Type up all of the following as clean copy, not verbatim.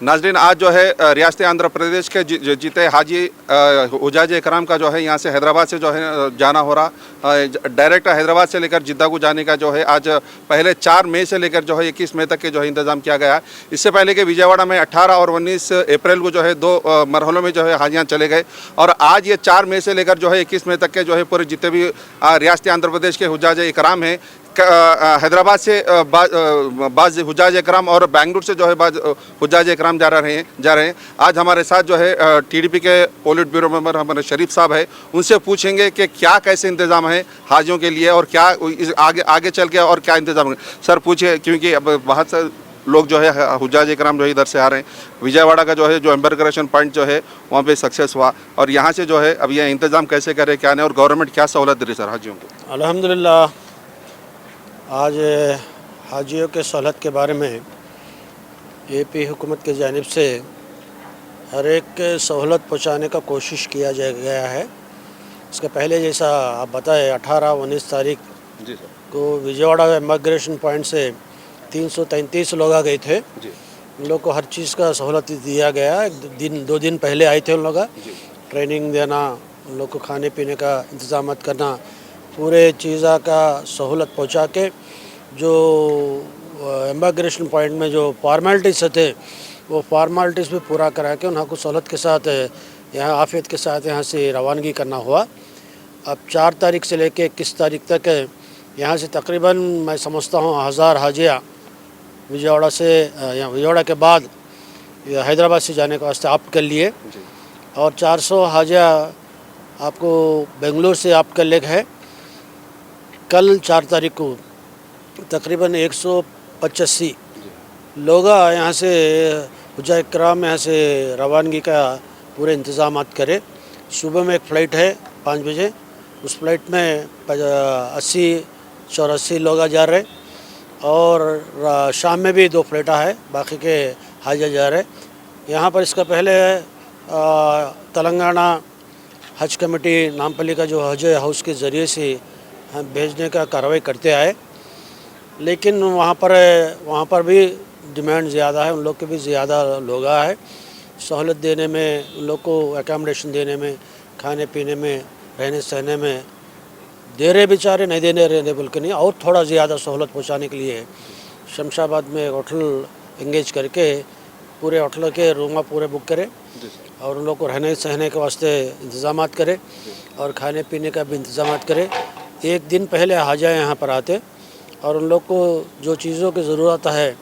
नाजरीन, आज जो है रियासत आंध्र प्रदेश के जीते हाजी हुजाज इकराम का जो है यहाँ से हैदराबाद से जो है जाना हो रहा। डायरेक्ट हैदराबाद से लेकर जिद्दा को जाने का जो है आज पहले 4 मई से लेकर जो है 21 मई तक के जो है इंतज़ाम किया गया है। इससे पहले कि विजयवाड़ा में 18 और 19 अप्रैल को जो है 2 मरहलों में जो है हाजियाँ चले गए और आज ये 4 मई से लेकर जो है 21 मई तक के जो है पूरे जितने भी रियासत आंध्र प्रदेश के हुजाज इकराम हैं, हैदराबाद से बाज़ हुजाज इकराम और बेंगलुरु से जो है बाज़ हुजाज इकराम जा रहे हैं। आज हमारे साथ जो है टीडीपी के पोलिट ब्यूरो मेंबर हमारे शरीफ साहब है, उनसे पूछेंगे कि क्या कैसे इंतज़ाम है हाजियों के लिए और क्या आगे चल के और क्या इंतज़ाम है। सर पूछिए, क्योंकि अब बहुत से लोग जो है हुजाज इकराम जो है इधर से आ रहे हैं। विजयवाड़ा का जो है जो एम्बरक्रेशन पॉइंट जो है वहाँ पे सक्सेस हुआ और यहाँ से जो है अब ये इंतज़ाम कैसे करे, क्या नहीं, और गवर्नमेंट क्या सहूलत दे रही सर हाजियों को? अल्हम्दुलिल्लाह, आज हाजियों के सहूलत के बारे में एपी हुकूमत की जानिब से हर एक सहूलत पहुँचाने का कोशिश किया गया है। इसके पहले जैसा आप बताएं 18-19 तारीख को विजयवाड़ा इमिग्रेशन पॉइंट से 333 लोग आ गए थे। उन लोग को हर चीज़ का सहूलत दिया गया। 2 दिन पहले आए थे उन लोग, ट्रेनिंग देना, उन लोग को खाने पीने का इंतज़ाम करना, पूरे चीज़ा का सहूलत पहुंचा के जो इमिग्रेशन पॉइंट में जो फॉर्मेलिटीज़ थे वो फॉर्मेलिटीज़ भी पूरा करा के उनको सहूलत के साथ यहाँ आफियत के साथ यहाँ से रवानगी करना हुआ। अब 4 तारीख से लेके 21 तारीख तक यहाँ से तकरीबन मैं समझता हूँ 1000 हाजिया विजयवाड़ा से यहाँ विजयवाड़ा के बाद हैदराबाद से जाने के वास्ते ऑप्ट कर लिए और 400 हाजिया आपको बेंगलुरु से ऑप्ट कर लेग है। कल 4 तारीख को तकरीबन 185 लोग यहाँ से हुजाज इकराम यहाँ से रवानगी का पूरे इंतज़ाम करे। सुबह में एक फ़्लाइट है 5 बजे, उस फ्लाइट में 80-84 लोग जा रहे और शाम में भी 2 फ्लाइटा है, बाकी के हाजिया जा रहे। यहाँ पर इसका पहले तेलंगाना हज कमेटी नामपल्ली का जो हज हाउस के ज़रिए से हम भेजने का कार्रवाई करते आए, लेकिन वहाँ पर भी डिमांड ज़्यादा है, उन लोग के भी ज़्यादा लोग है। सहूलत देने में, उन लोग को एकोमोडेशन देने में, खाने पीने में, रहने सहने में दे रहे बेचारे, नहीं देने रहने बोल के नहीं, और थोड़ा ज़्यादा सहूलत पहुँचाने के लिए शमशाबाद में होटल एंगेज करके पूरे होटल के रूम पूरे बुक करें और उन लोग को रहने सहने के वास्ते इंतज़ाम करें और खाने पीने का भी इंतज़ाम करें। 1 दिन पहले हाजिया यहाँ पर आते और उन लोग को जो चीज़ों की ज़रूरत है,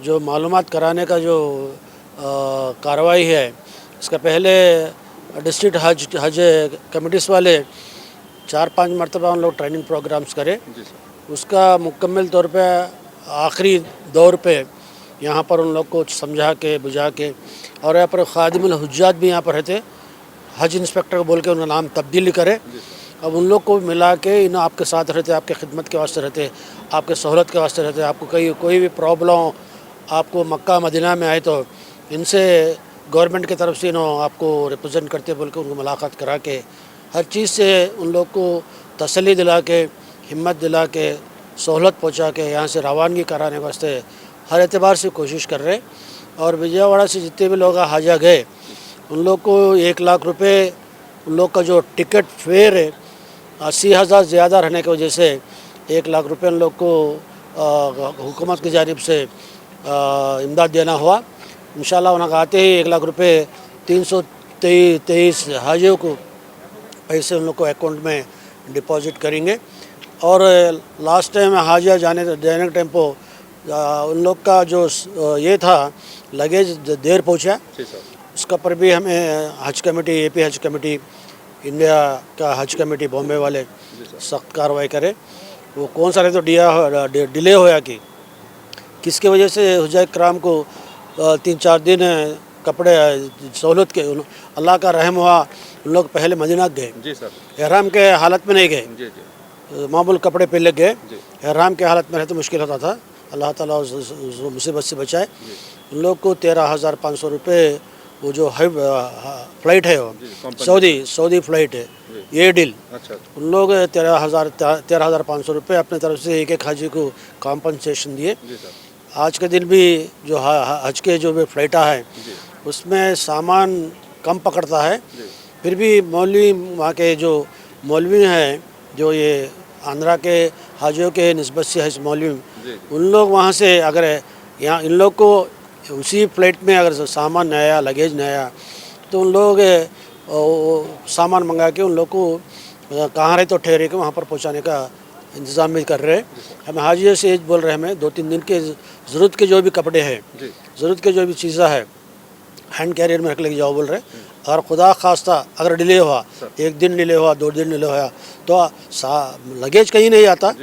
जो मालूमात कराने का जो कार्रवाई है, इसका पहले डिस्ट्रिक्ट हज कमिटीज़ वाले 4-5 मरतबा उन लोग ट्रेनिंग प्रोग्राम्स करें। उसका मुकम्मल तौर पे आखिरी दौर पे यहाँ पर उन लोग को समझा के बुझा के, और यहाँ पर खादिमुल हुज्जात भी यहाँ पर रहते, हज इंस्पेक्टर को बोल के उनका नाम तब्दील करे। अब उन लोग को मिला के इन आपके साथ रहते, आपके खिदमत के वास्ते रहते, आपके सहूलत के वास्ते रहते। आपको कोई भी प्रॉब्लम आपको मक्का मदीना में आए तो इनसे गवर्नमेंट की तरफ से आपको रिप्रेजेंट करते बोल के उनको मुलाकात करा के हर चीज़ से उन लोग को तसल्ली दिला के, हिम्मत दिला के, सहूलत पहुँचा के यहाँ से रवानगी कराने वास्ते हर एतबार से कोशिश कर रहे। और विजयवाड़ा से जितने भी लोग हाजिया गए उन लोग को 1 लाख रुपये उन लोग का जो टिकट फेयर है 80,000 ज़्यादा रहने की वजह से 1 लाख रुपये उन लोग को हुकूमत की जानिब से इमदाद देना हुआ। इंशाल्लाह उन्हें आते ही 1 लाख रुपये 323 हाजियों को पैसे उन लोग को अकाउंट में डिपॉजिट करेंगे। और लास्ट टाइम हाजिया जाने के टाइम पर उन लोग का जो ये था लगेज देर पहुँचा, उसका पर भी हमें हज कमेटी, एपी हज कमेटी, इंडिया का हज कमेटी बॉम्बे वाले सख्त कार्रवाई करे। वो कौन सा तो डिले होया कि किसके वजह से हुजाज इकराम को 3-4 दिन कपड़े सहूलत के अल्लाह का रहम हुआ। उन लोग पहले मदीना गए, एहराम के हालत में नहीं गए, मामूल कपड़े पहले गए। एहराम के हालत में रहते मुश्किल होता था, अल्लाह ताला उस मुसीबत से बचाए। उन लोग को 13,500 रुपये वो जो है फ़्लाइट है, वो सऊदी फ़्लाइट है, ये डील। उन लोग 13,500 रुपये अपने तरफ से एक हाजी को कॉम्पनसेशन दिए। आज के दिन भी जो हज के जो भी फ्लाइटा है उसमें सामान कम पकड़ता है, फिर भी मौलवी वहाँ के जो मौलवी हैं जो ये आंध्रा के हाजियों के निस्बत से है मौलवी, उन लोग वहाँ से अगर यहाँ इन लोग को उसी फ्लाइट में अगर सामान नहीं आया, लगेज नहीं आया, तो उन लोग सामान मंगा के उन लोग को कहाँ रहे तो ठहरे के वहाँ पर पहुँचाने का इंतज़ाम भी कर रहे हैं। हम हाजियों से बोल रहे हैं, हमें 2-3 दिन के ज़रूरत के जो भी कपड़े हैं, ज़रूरत के जो भी चीज़ें है हैंड कैरियर में रख लेके जाओ बोल रहे। अगर खुदा खास्ता अगर डिले हुआ, 1 दिन डिले हुआ, 2 दिन डिले हुआ, तो लगेज कहीं नहीं आता,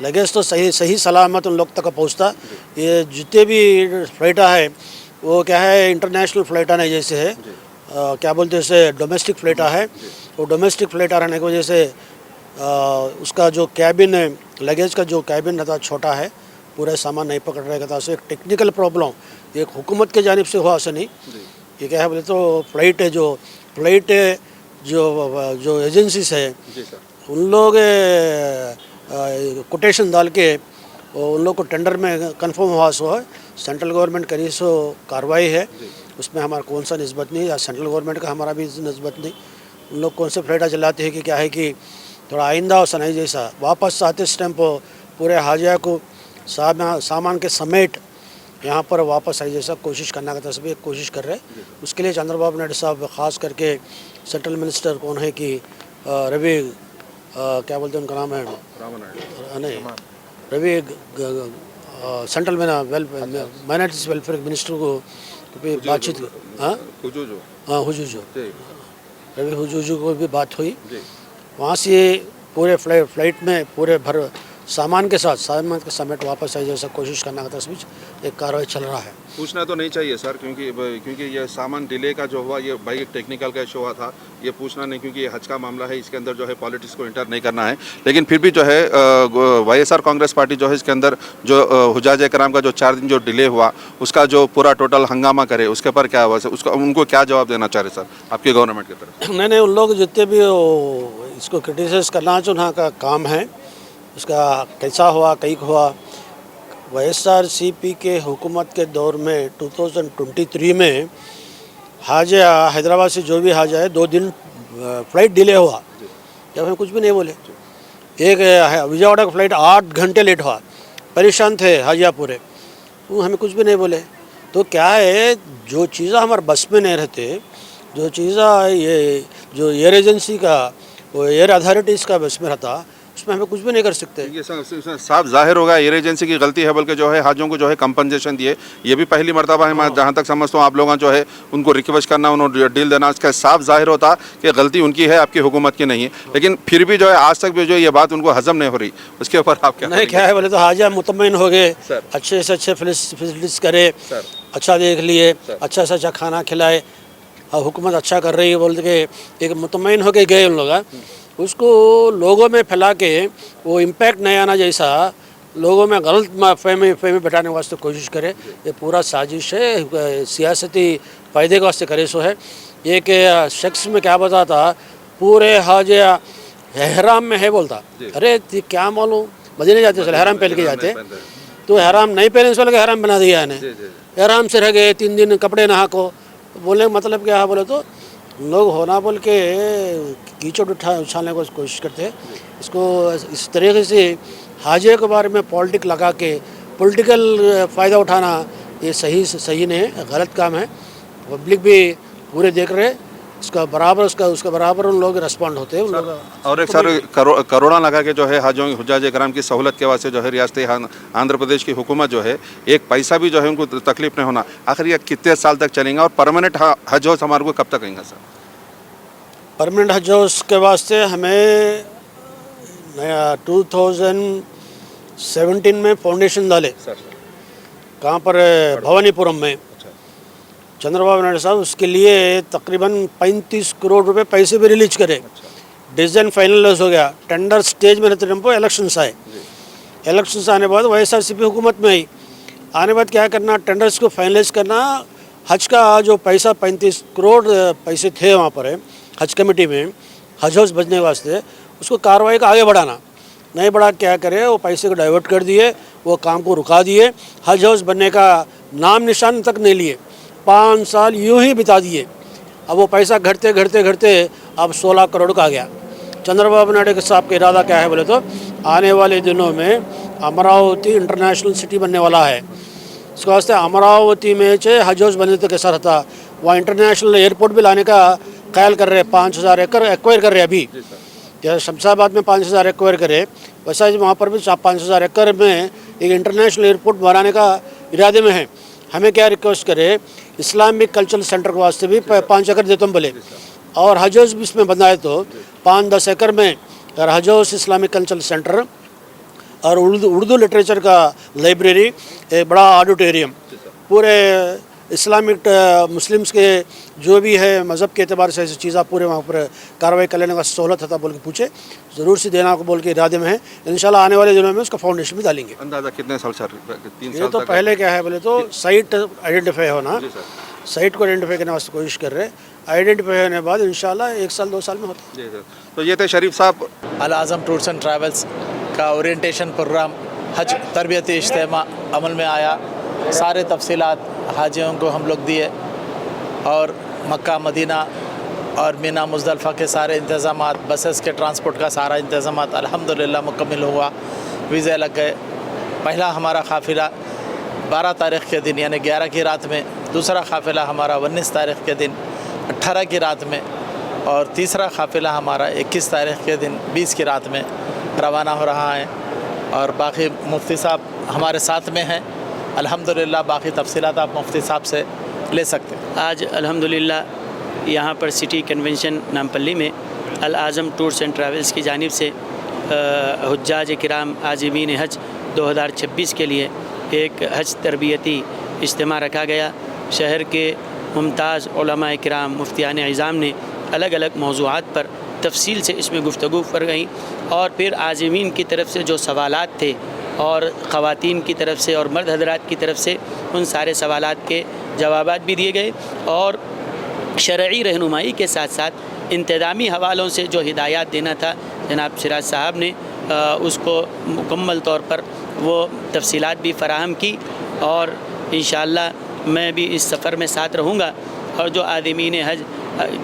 लगेज तो सही सलामत उन लोग तक पहुंचता। ये जितने भी फ्लाइटा है वो क्या है, इंटरनेशनल फ्लाइटा नहीं जैसे है, क्या बोलते हैं उसे, डोमेस्टिक फ्लाइटा है। वो डोमेस्टिक फ्लाइटा रहने की वजह से उसका जो कैबिन है, लगेज का जो कैबिन रहता छोटा है, पूरा सामान नहीं पकड़ रहेगा था। एक टेक्निकल प्रॉब्लम, एक हुकूमत के जानिब से हुआ ऐसा नहीं। ये क्या है बोले तो फ्लाइट जो एजेंसीज है उन लोग कोटेशन डाल के उन लोग को टेंडर में कंफर्म हुआ सो है, सेंट्रल गवर्नमेंट करी सो कार्रवाई है, उसमें हमारा कौन सा निस्बत नहीं, या सेंट्रल गवर्नमेंट का हमारा भी निस्बत नहीं। उन लोग कौन से फ्लाइटा चलाते हैं कि क्या है कि थोड़ा आइंदा और सनाई जैसा वापस आते इस टाइम पर पूरे हाजिया को सामान के समेत यहाँ पर वापस आई जैसा कोशिश करने का तस्वीर कोशिश कर रहे हैं। उसके लिए चंद्रबाबू नायडू साहब ख़ास करके सेंट्रल मिनिस्टर कौन है कि रवि क्या बोलते हैं उनका नाम है, नहीं रवि सेंट्रल में माइनॉरिटीज वेलफेयर मिनिस्टर को बातचीत, हाँ हुजूजो रवि हुजूजो को भी बात हुई। वहाँ से पूरे फ्लाइट में पूरे भर सामान के समेत वापस आई जैसा कोशिश करने का तस्वीर एक कार्रवाई चल रहा है। पूछना तो नहीं चाहिए सर, क्योंकि ये सामान डिले का जो हुआ ये भाई एक टेक्निकल का इशू हुआ था, ये पूछना नहीं, क्योंकि ये हज का मामला है, इसके अंदर जो है पॉलिटिक्स को इंटर नहीं करना है। लेकिन फिर भी जो है वाईएसआर कांग्रेस पार्टी जो है इसके अंदर जो हुजाज कराम का जो 4 दिन जो डिले हुआ उसका जो पूरा टोटल हंगामा करे, उसके पर क्या हुआ, उसका उनको क्या जवाब देना चाह रहे सर आपकी गवर्नमेंट की तरफ? नहीं, उन लोग जितने भी इसको क्रिटिसाइज करना जो उनका का काम है, उसका कैसा हुआ कई हुआ। YSRCP के हुकूमत के दौर में 2023 में हाजिया हैदराबाद से जो भी हाजिया है 2 दिन फ्लाइट डिले हुआ, जब हमें कुछ भी नहीं बोले। एक विजयवाड़ा का फ्लाइट 8 घंटे लेट हुआ, परेशान थे हाजिया पूरे, वो हमें कुछ भी नहीं बोले। तो क्या है, जो चीज़ें हमारे बस में नहीं रहते, जो चीज़ें ये जो एयर एजेंसी का वो एयर अथॉरिटीज़ का बस में रहता, उसमें हमें कुछ भी नहीं कर सकते। ये साफ जाहिर होगा एयर एजेंसी की गलती है, बल्कि जो है हाजियों को जो है कंपनसेशन दिए, ये भी पहली मरतबा है। मैं जहाँ तक समझता हूँ आप लोगों जो है उनको रिक्वेस्ट करना, उन्होंने डील देना, इसका साफ जाहिर होता कि गलती उनकी है, आपकी हुकूमत की नहीं है। लेकिन फिर भी जो है आज तक भी जो ये बात उनको हजम नहीं हो रही, उसके ऊपर आप क्या नहीं, क्या है बोले तो हाजिया मुतमईन हो गए, अच्छे से अच्छे फैसिलिटीज करे, अच्छा देख लिए, अच्छा से अच्छा खाना खिलाए, हुकूमत अच्छा कर रही है बोल के एक मुतमईन हो के गए उन लोग। उसको लोगों में फैला के वो इम्पैक्ट नहीं आना जैसा लोगों में गलत फहमी बैठाने वास्ते कोशिश करे, ये पूरा साजिश है, सियासती फ़ायदे के वास्ते करे सो है। एक शख्स में क्या बताता, पूरे हाजिया एहराम में है बोलता, अरे क्या मालूम मदीने जाते चले एहराम पहन के जाते, तो एहराम नहीं पहने से एहराम बना दिया है, एहराम से रह गए 3 दिन कपड़े नहा को। बोलने का मतलब क्या है बोले तो लोग होना बोल के कीचड़ उछालने को कोशिश करते हैं। इसको इस तरीके से हाजिया के बारे में पॉलिटिक लगा के पॉलिटिकल फ़ायदा उठाना ये सही नहीं है, गलत काम है। पब्लिक भी पूरे देख रहे, उसका बराबर उन लोग रिस्पॉन्ड होते हैं उन लोग। और एक सर करोड़ा लगा के जो है हाजियों हुज्जाज कराम की सहूलत के वास्ते जो है रियासत आंध्र प्रदेश की हुकूमत जो है एक पैसा भी जो है उनको तकलीफ नहीं होना, आखिर ये कितने साल तक चलेंगे और परमानेंट हज हाउस हमारे को कब तक आएंगे सर? परमानेंट हज हाउस के वास्ते हमें 2017 में फाउंडेशन डाले, कहाँ पर भवानीपुरम में चंद्रबाबू नायडू साहब, उसके लिए तकरीबन 35 करोड़ रुपए पैसे भी रिलीज करे। डिसीजन फाइनलाइज हो गया, टेंडर स्टेज में रहते टाइम इलेक्शंस आए, इलेक्शंस आने के बाद YSRCP हुकूमत में आई, आने बाद क्या करना, टेंडर्स को फाइनलाइज करना, हज का जो पैसा 35 करोड़ पैसे थे वहाँ पर है हज कमेटी में हज हाउस बचने वास्ते, उसको कार्रवाई का आगे बढ़ाना। नहीं बढ़ा क्या करे, वो पैसे को डाइवर्ट कर दिए, वो काम को रुका दिए, हज हाउस बनने का नाम निशान तक नहीं लिए, 5 साल यूं ही बिता दिए। अब वो पैसा घटते घटते घटते अब 16 करोड़ का आ गया। चंद्रबाबू नायडू साहब का इरादा क्या है बोले तो आने वाले दिनों में अमरावती इंटरनेशनल सिटी बनने वाला है। इसके वास्ते अमरावती में हज हाउस बने तो कैसा रहता, वहाँ इंटरनेशनल एयरपोर्ट भी लाने का ख्याल कर रहे, 5000 एकड़ एक्वायर कर रहे अभी। जैसे शमशाबाद में 5000 एक्वायर करे, वैसा ही वहाँ पर भी 5000 एकड़ में एक इंटरनेशनल एयरपोर्ट बनाने का इरादे में है। हमें क्या रिक्वेस्ट करे, इस्लामिक कल्चरल सेंटर के वास्ते भी 5 एकड़ देते हम बोले, और हज हाउस भी इसमें बनाए तो 5-10 एकड़ में हज हाउस, इस्लामिक कल्चरल सेंटर और उर्दू लिटरेचर का लाइब्रेरी, एक बड़ा ऑडिटोरियम, पूरे इस्लामिक मुस्लिम्स के जो भी है मज़हब के अतबार से ऐसी चीज़ें पूरे वहाँ पर कार्रवाई कर लेने का सहूलत था बोल के पूछे, ज़रूर से देना को बोल के इरादे में है। इंशाल्लाह आने वाले दिनों में उसका फाउंडेशन भी डालेंगे। अंदाज़ा कितने साल सर? 3 ये साल तो तक? पहले क्या है बोले तो साइट आइडेंटिफाई होना, साइट को आइडेंटिफाई करने वास्ते कोशिश कर रहे, आइडेंटिफाई होने के बाद इंशाल्लाह 1 साल 2 साल में होता है। जी सर। तो ये थे शरीफ साहब। अल आज़म टूर्स एंड ट्रैवल्स का ओरिएंटेशन प्रोग्राम हज तरबियती इज्तिमा अमल में आया। सारे तफसीलात हाजियों को हम लोग दिए और मक्का मदीना और मीना मुज़दलिफ़ा के सारे इंतज़ामात, बसेस के ट्रांसपोर्ट का सारा इंतज़ामात अल्हम्दुलिल्लाह मुकम्मल हुआ। वीज़े लग गए। पहला हमारा काफ़िला 12 तारीख़ के दिन यानी 11 की रात में, दूसरा काफ़िला हमारा 19 तारीख़ के दिन 18 की रात में, और तीसरा काफ़िला हमारा 21 तारीख़ के दिन 20 की रात में रवाना हो रहा है। और बाकी मुफ्ती साहब हमारे साथ में हैं अल्हम्दुलिल्लाह। बाकी तफसीलात आप मुफ्ती साहब से ले सकते हैं। आज अल्हम्दुलिल्लाह यहाँ पर सिटी कन्वेंशन नामपल्ली में अल आज़म टूर्स एंड ट्रैवल्स की जानिब से हुज्जाज किराम आज़िमीन हज 2026 के लिए एक हज तरबियती इज्तिमा रखा गया। शहर के मुमताज़ उलमाए किराम मुफ्तियान इज़ाम ने अलग अलग मौज़ूआत पर तफसील से इसमें गुफ्तगू कर गई, और फिर आज़िमीन की तरफ से जो सवालात थे और ख़वातीन की तरफ से और मर्द हज़रात की तरफ से उन सारे सवालात के जवाबात भी दिए गए, और शरई रहनुमाई के साथ साथ इंतज़ामी हवालों से जो हिदायत देना था जनाब सिराज साहब ने उसको मुकम्मल तौर पर वो तफसीलात भी फ़राहम की। और इंशाअल्लाह मैं भी इस सफ़र में साथ रहूँगा, और जो आदमीन हज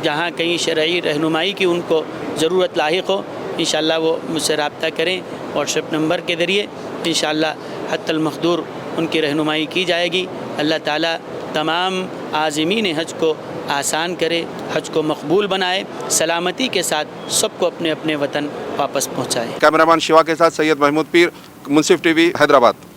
जहाँ कहीं शरई रहनुमाई की उनको ज़रूरत लाहिक हो, इंशाअल्लाह वो मुझसे रब्ता करें व्हाट्सएप नंबर के ज़रिए। इंशाअल्लाह हत्तल मखदूर उनकी रहनुमाई की जाएगी। अल्लाह ताला तमाम आज़मीन हज को आसान करे, हज को मकबूल बनाए, सलामती के साथ सबको अपने अपने वतन वापस पहुँचाए। कैमरामैन शिवा के साथ सैयद महमूद पीर, मुंसिफ टीवी, हैदराबाद।